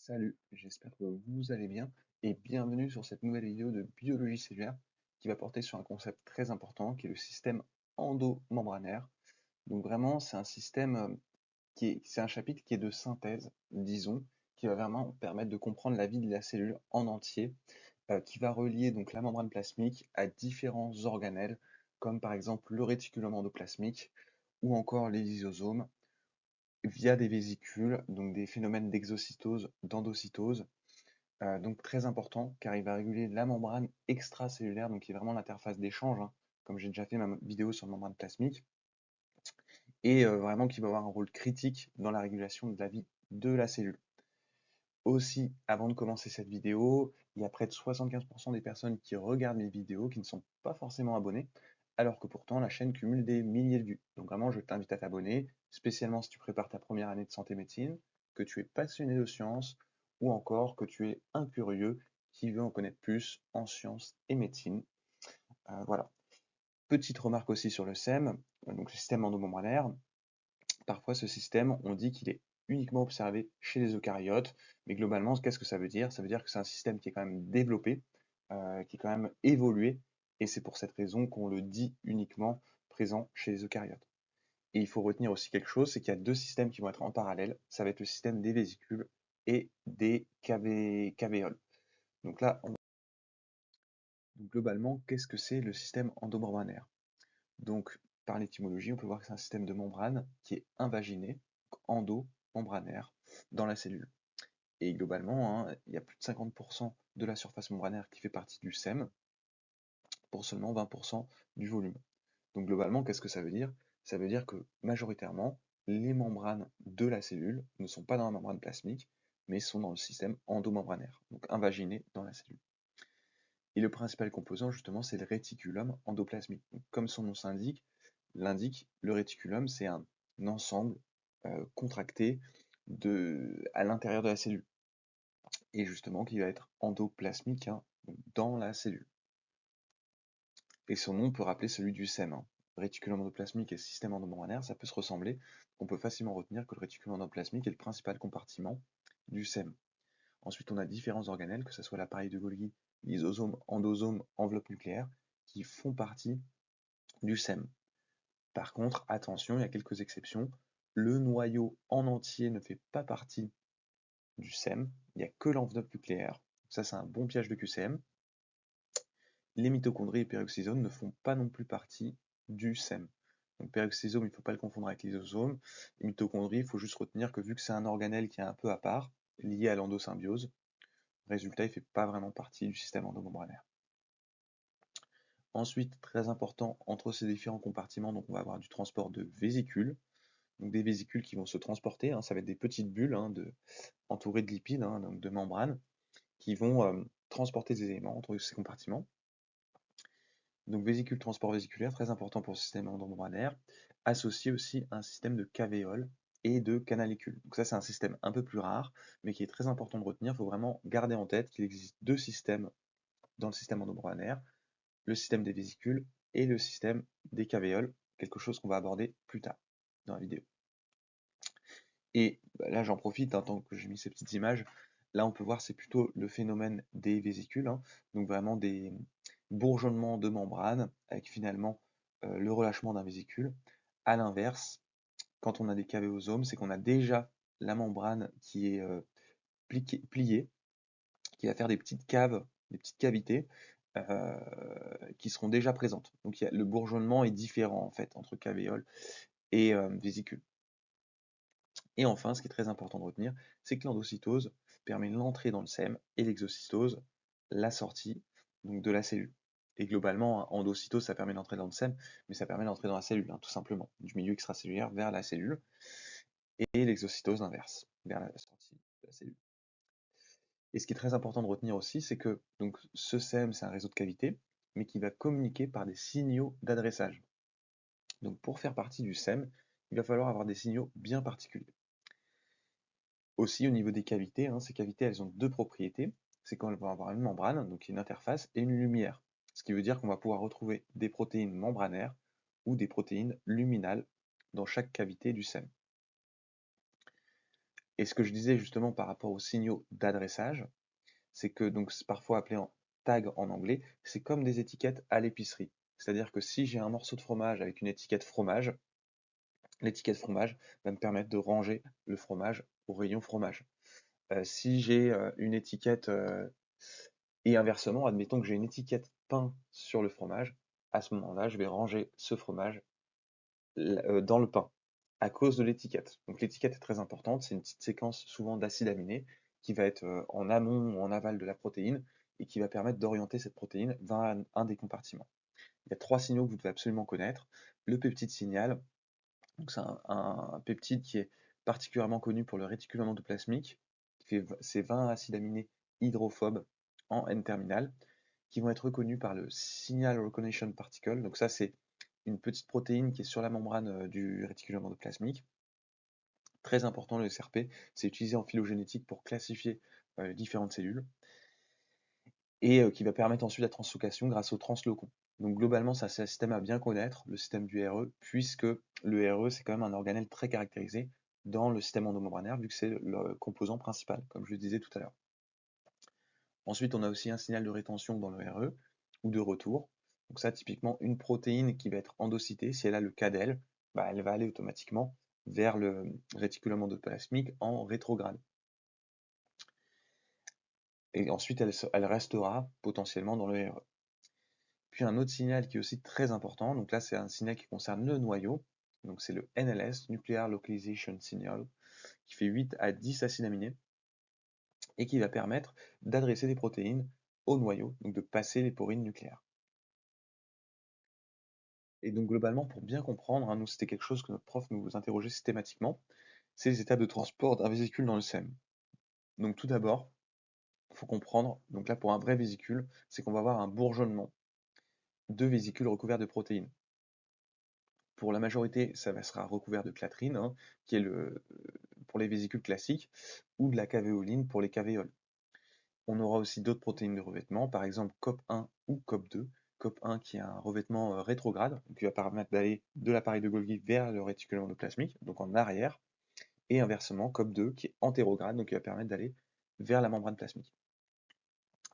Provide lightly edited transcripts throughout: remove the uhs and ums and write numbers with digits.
Salut, j'espère que vous allez bien et bienvenue sur cette nouvelle vidéo de biologie cellulaire qui va porter sur un concept très important qui est le système endomembranaire. Donc vraiment, c'est un système c'est un chapitre qui est de synthèse, disons, qui va vraiment permettre de comprendre la vie de la cellule en entier, qui va relier donc la membrane plasmique à différents organelles, comme par exemple le réticulum endoplasmique ou encore les lysosomes, via des vésicules, donc des phénomènes d'exocytose, d'endocytose, donc très important car il va réguler la membrane extracellulaire, donc qui est vraiment l'interface d'échange, hein, comme j'ai déjà fait ma vidéo sur la membrane plasmique, et vraiment qui va avoir un rôle critique dans la régulation de la vie de la cellule. Aussi, avant de commencer cette vidéo, il y a près de 75% des personnes qui regardent mes vidéos qui ne sont pas forcément abonnées, alors que pourtant la chaîne cumule des milliers de vues. Donc vraiment, je t'invite à t'abonner, spécialement si tu prépares ta première année de santé-médecine, que tu es passionné de sciences, ou encore que tu es un curieux qui veut en connaître plus en sciences et médecine. Voilà. Petite remarque aussi sur le SEM, donc le système endomembranaire. Parfois, ce système, on dit qu'il est uniquement observé chez les eucaryotes, mais globalement, qu'est-ce que ça veut dire? Ça veut dire que c'est un système qui est quand même développé, qui est quand même évolué, et c'est pour cette raison qu'on le dit uniquement présent chez les eucaryotes. Et il faut retenir aussi quelque chose, c'est qu'il y a deux systèmes qui vont être en parallèle. Ça va être le système des vésicules et des cavéoles. Donc là, donc globalement, qu'est-ce que c'est le système endomembranaire? Donc, par l'étymologie, on peut voir que c'est un système de membrane qui est invaginé, endo-membranaire, dans la cellule. Et globalement, hein, il y a plus de 50% de la surface membranaire qui fait partie du SEM, pour seulement 20% du volume. Donc globalement, qu'est-ce que ça veut dire? Ça veut dire que majoritairement, les membranes de la cellule ne sont pas dans la membrane plasmique, mais sont dans le système endomembranaire, donc invaginé dans la cellule. Et le principal composant, justement, c'est le réticulum endoplasmique. Donc, comme son nom l'indique, le réticulum, c'est un ensemble contracté à l'intérieur de la cellule, et justement qui va être endoplasmique, hein, dans la cellule. Et son nom peut rappeler celui du SEM, hein. Réticulum endoplasmique et système endomembranaire, ça peut se ressembler. On peut facilement retenir que le réticulum endoplasmique est le principal compartiment du SEM. Ensuite, on a différents organelles, que ce soit l'appareil de Golgi, lysosome, endosome, enveloppe nucléaire, qui font partie du SEM. Par contre, attention, il y a quelques exceptions. Le noyau en entier ne fait pas partie du SEM, il n'y a que l'enveloppe nucléaire. Ça, c'est un bon piège de QCM. Les mitochondries et péroxysomes ne font pas non plus partie du SEM. Donc péroxysome, il ne faut pas le confondre avec lysosome. Les mitochondries, il faut juste retenir que vu que c'est un organelle qui est un peu à part, lié à l'endosymbiose, résultat, il ne fait pas vraiment partie du système endomembranaire. Ensuite, très important, entre ces différents compartiments, donc on va avoir du transport de vésicules, donc des vésicules qui vont se transporter, hein, ça va être des petites bulles, hein, entourées de lipides, hein, donc de membranes, qui vont transporter des éléments entre ces compartiments. Donc vésicule, transport vésiculaire, très important pour le système endomembranaire, associé aussi à un système de cavéole et de canalicules. Donc ça, c'est un système un peu plus rare, mais qui est très important de retenir. Il faut vraiment garder en tête qu'il existe deux systèmes dans le système endomembranaire, le système des vésicules et le système des cavéoles, quelque chose qu'on va aborder plus tard dans la vidéo. Et là, j'en profite, hein, tant que j'ai mis ces petites images. Là, on peut voir, c'est plutôt le phénomène des vésicules, hein, donc vraiment des bourgeonnements de membrane, avec finalement le relâchement d'un vésicule. À l'inverse, quand on a des cavéosomes, c'est qu'on a déjà la membrane qui est pliée, qui va faire des petites caves, des petites cavités, euh, qui seront déjà présentes. Donc le bourgeonnement est différent en fait entre cavéole et vésicule. Et enfin, ce qui est très important de retenir, c'est que l'endocytose permet l'entrée dans le SEM et l'exocytose, la sortie donc, de la cellule. Et globalement, hein, endocytose, ça permet d'entrer dans le SEM, mais ça permet d'entrer dans la cellule, hein, tout simplement, du milieu extracellulaire vers la cellule, et l'exocytose inverse, vers la sortie de la cellule. Et ce qui est très important de retenir aussi, c'est que donc, ce SEM, c'est un réseau de cavités, mais qui va communiquer par des signaux d'adressage. Donc pour faire partie du SEM, il va falloir avoir des signaux bien particuliers. Aussi au niveau des cavités, hein, ces cavités elles ont deux propriétés, c'est qu'on va avoir une membrane, donc une interface, et une lumière. Ce qui veut dire qu'on va pouvoir retrouver des protéines membranaires ou des protéines luminales dans chaque cavité du SEM. Et ce que je disais justement par rapport aux signaux d'adressage, c'est que donc c'est parfois appelé en tag en anglais, c'est comme des étiquettes à l'épicerie. C'est-à-dire que si j'ai un morceau de fromage avec une étiquette fromage, l'étiquette fromage va me permettre de ranger le fromage au rayon fromage. Si j'ai une étiquette et inversement, admettons que j'ai une étiquette pain sur le fromage, à ce moment-là, je vais ranger ce fromage dans le pain à cause de l'étiquette. Donc l'étiquette est très importante, c'est une petite séquence souvent d'acides aminés qui va être en amont ou en aval de la protéine et qui va permettre d'orienter cette protéine vers un des compartiments. Il y a 3 signaux que vous devez absolument connaître. Le peptide signal, donc c'est un peptide qui est particulièrement connu pour le réticulum endoplasmique, qui fait ces 20 acides aminés hydrophobes en N-terminal, qui vont être reconnus par le Signal Recognition Particle. Donc ça, c'est une petite protéine qui est sur la membrane du réticulum endoplasmique. Très important, le SRP, c'est utilisé en phylogénétique pour classifier les différentes cellules et qui va permettre ensuite la translocation grâce au translocon. Donc globalement, ça c'est un système à bien connaître, le système du RE, puisque le RE c'est quand même un organelle très caractérisé dans le système endomembranaire, vu que c'est le composant principal, comme je le disais tout à l'heure. Ensuite, on a aussi un signal de rétention dans le RE ou de retour. Donc ça, typiquement, une protéine qui va être endocytée, si elle a le CADEL, bah, elle va aller automatiquement vers le réticulum endoplasmique en rétrograde. Et ensuite, elle restera potentiellement dans le RE. Puis un autre signal qui est aussi très important, donc là c'est un signal qui concerne le noyau, donc c'est le NLS, Nuclear Localization Signal, qui fait 8 à 10 acides aminés, et qui va permettre d'adresser des protéines au noyau, donc de passer les porines nucléaires. Et donc globalement, pour bien comprendre, nous c'était quelque chose que notre prof nous interrogeait systématiquement, c'est les étapes de transport d'un vésicule dans le SEM. Donc tout d'abord, il faut comprendre, donc là pour un vrai vésicule, c'est qu'on va avoir un bourgeonnement de vésicules recouverts de protéines. Pour la majorité, ça sera recouvert de clatrine, qui est pour les vésicules classiques, ou de la cavéoline pour les cavéoles. On aura aussi d'autres protéines de revêtement, par exemple COP1 ou COP2. COP1 qui est un revêtement rétrograde, qui va permettre d'aller de l'appareil de Golgi vers le réticulum endoplasmique, donc en arrière, et inversement COP2 qui est antérograde, donc qui va permettre d'aller vers la membrane plasmique.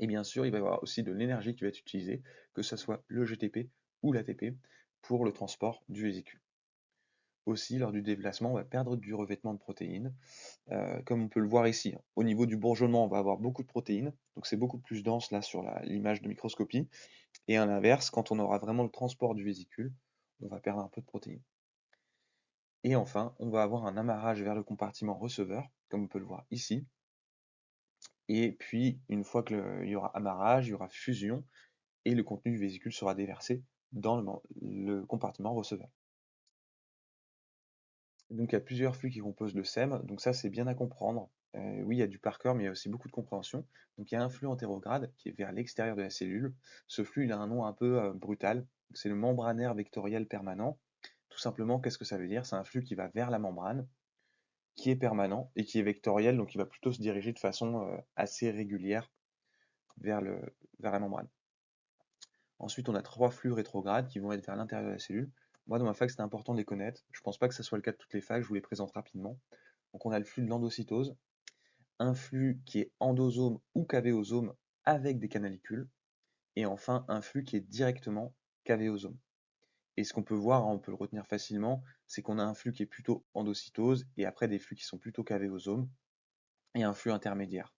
Et bien sûr, il va y avoir aussi de l'énergie qui va être utilisée, que ce soit le GTP ou l'ATP, pour le transport du vésicule. Aussi, lors du déplacement, on va perdre du revêtement de protéines, comme on peut le voir ici. Au niveau du bourgeonnement, on va avoir beaucoup de protéines, donc c'est beaucoup plus dense là sur l'image de microscopie. Et à l'inverse, quand on aura vraiment le transport du vésicule, on va perdre un peu de protéines. Et enfin, on va avoir un amarrage vers le compartiment receveur, comme on peut le voir ici. Et puis, une fois qu'il y aura amarrage, il y aura fusion, et le contenu du vésicule sera déversé dans le compartiment receveur. Donc il y a plusieurs flux qui composent le SEM, donc ça c'est bien à comprendre. Oui, il y a du par cœur, mais il y a aussi beaucoup de compréhension. Donc il y a un flux antérograde qui est vers l'extérieur de la cellule. Ce flux, il a un nom un peu brutal. C'est le membranaire vectoriel permanent. Tout simplement, qu'est-ce que ça veut dire? C'est un flux qui va vers la membrane, qui est permanent et qui est vectoriel, donc il va plutôt se diriger de façon assez régulière vers, vers la membrane. Ensuite, on a 3 flux rétrogrades qui vont être vers l'intérieur de la cellule. Moi, dans ma fac, c'était important de les connaître. Je ne pense pas que ce soit le cas de toutes les facs, je vous les présente rapidement. Donc on a le flux de l'endocytose, un flux qui est endosome ou cavéosome avec des canalicules, et enfin un flux qui est directement cavéosome. Et ce qu'on peut voir, on peut le retenir facilement, c'est qu'on a un flux qui est plutôt endocytose, et après des flux qui sont plutôt cavéosomes, et un flux intermédiaire.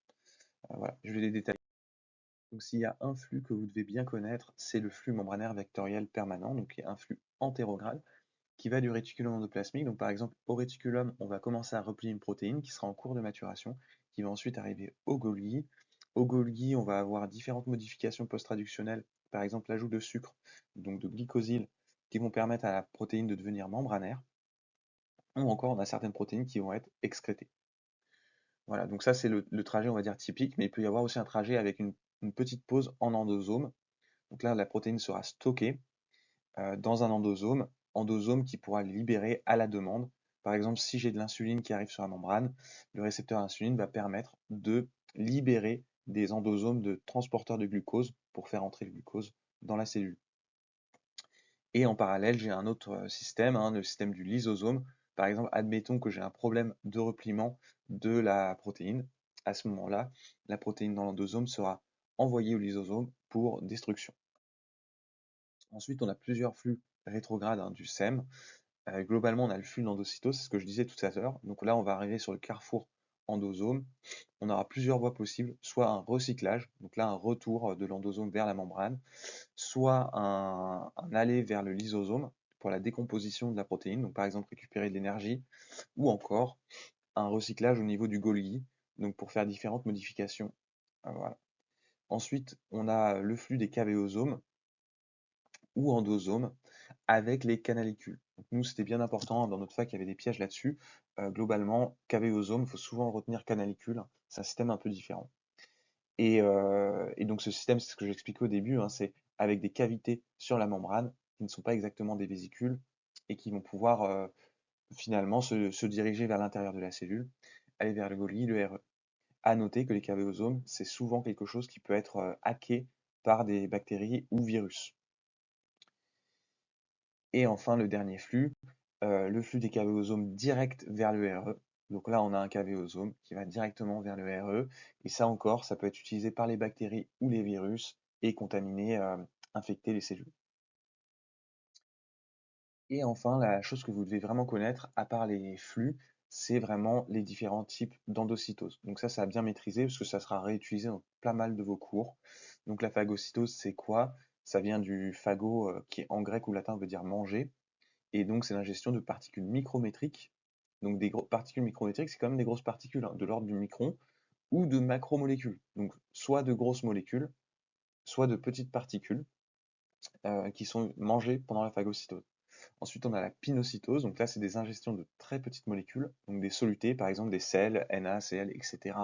Voilà, je vais les détailler. Donc s'il y a un flux que vous devez bien connaître, c'est le flux membranaire vectoriel permanent, donc qui est un flux antérograde, qui va du réticulum endoplasmique. Donc par exemple, au réticulum, on va commencer à replier une protéine qui sera en cours de maturation, qui va ensuite arriver au Golgi. Au Golgi, on va avoir différentes modifications post-traductionnelles, par exemple l'ajout de sucre, donc de glycosyl, qui vont permettre à la protéine de devenir membranaire, ou encore on a certaines protéines qui vont être excrétées. Voilà, donc ça c'est le trajet, on va dire, typique, mais il peut y avoir aussi un trajet avec une petite pause en endosome. Donc là, la protéine sera stockée dans un endosome qui pourra le libérer à la demande. Par exemple, si j'ai de l'insuline qui arrive sur la membrane, le récepteur insuline va permettre de libérer des endosomes de transporteurs de glucose pour faire entrer le glucose dans la cellule. Et en parallèle, j'ai un autre système, le système du lysosome, Par exemple, admettons que j'ai un problème de repliement de la protéine. À ce moment-là, la protéine dans l'endosome sera envoyée au lysosome pour destruction. Ensuite, on a plusieurs flux rétrogrades du SEM. Globalement, on a le flux d'endocytose, c'est ce que je disais tout à l'heure. Donc là, on va arriver sur le carrefour endosome. On aura plusieurs voies possibles, soit un recyclage, donc là un retour de l'endosome vers la membrane, soit un aller vers le lysosome pour la décomposition de la protéine, donc par exemple récupérer de l'énergie, ou encore un recyclage au niveau du Golgi, donc pour faire différentes modifications. Voilà. Ensuite, on a le flux des cavéosomes ou endosomes avec les canalicules. Donc nous, c'était bien important, dans notre fac, il y avait des pièges là-dessus. Globalement, cavéosome, il faut souvent le retenir canalicule, c'est un système un peu différent. Et donc ce système, c'est ce que j'expliquais au début, hein, c'est avec des cavités sur la membrane qui ne sont pas exactement des vésicules et qui vont pouvoir finalement se diriger vers l'intérieur de la cellule, aller vers le Golgi, le RE. À noter que les cavéosomes, c'est souvent quelque chose qui peut être hacké par des bactéries ou virus. Et enfin, le dernier flux, le flux des cavéosomes direct vers le RE. Donc là, on a un cavéosome qui va directement vers le RE. Et ça encore, ça peut être utilisé par les bactéries ou les virus et contaminer, infecter les cellules. Et enfin, la chose que vous devez vraiment connaître, à part les flux, c'est vraiment les différents types d'endocytose. Donc ça à bien maîtriser parce que ça sera réutilisé dans pas mal de vos cours. Donc la phagocytose, c'est quoi? Ça vient du phago, qui en grec ou latin veut dire manger. Et donc, c'est l'ingestion de particules micrométriques. Donc, des particules micrométriques, c'est quand même des grosses particules, hein, de l'ordre du micron, ou de macromolécules. Donc, soit de grosses molécules, soit de petites particules qui sont mangées pendant la phagocytose. Ensuite, on a la pinocytose. Donc là, c'est des ingestions de très petites molécules, donc des solutés, par exemple des sels, NaCl, etc.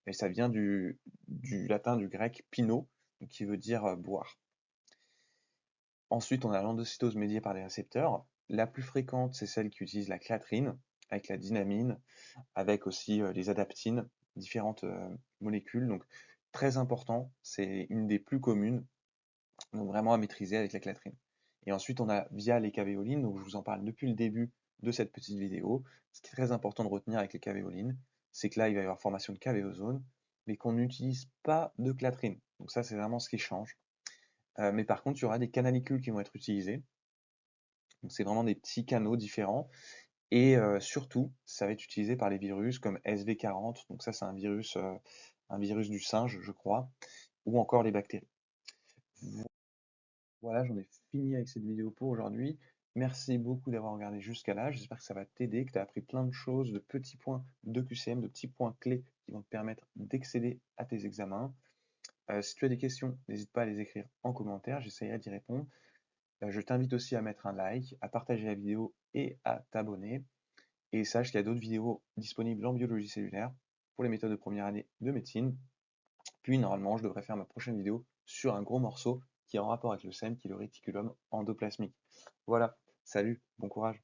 Et ça vient du latin, du grec pino, qui veut dire boire. Ensuite, on a l'endocytose médiée par des récepteurs. La plus fréquente, c'est celle qui utilise la clatrine, avec la dynamine, avec aussi les adaptines, différentes molécules. Donc, très important, c'est une des plus communes, donc vraiment à maîtriser avec la clatrine. Et ensuite, on a via les cavéolines, donc je vous en parle depuis le début de cette petite vidéo. Ce qui est très important de retenir avec les cavéolines, c'est que là, il va y avoir formation de cavéosone, mais qu'on n'utilise pas de clatrine. Donc ça, c'est vraiment ce qui change. Mais par contre, il y aura des canalicules qui vont être utilisés. Donc c'est vraiment des petits canaux différents. Et surtout, ça va être utilisé par les virus comme SV40, donc ça c'est un virus du singe, je crois, ou encore les bactéries. Voilà, j'en ai fini avec cette vidéo pour aujourd'hui. Merci beaucoup d'avoir regardé jusqu'à là. J'espère que ça va t'aider, que tu as appris plein de choses, de petits points de QCM, de petits points clés qui vont te permettre d'excéder à tes examens. Si tu as des questions, n'hésite pas à les écrire en commentaire, j'essaierai d'y répondre. Je t'invite aussi à mettre un like, à partager la vidéo et à t'abonner. Et sache qu'il y a d'autres vidéos disponibles en biologie cellulaire pour les méthodes de première année de médecine. Puis normalement, je devrais faire ma prochaine vidéo sur un gros morceau qui est en rapport avec le SEM, qui est le réticulum endoplasmique. Voilà, salut, bon courage.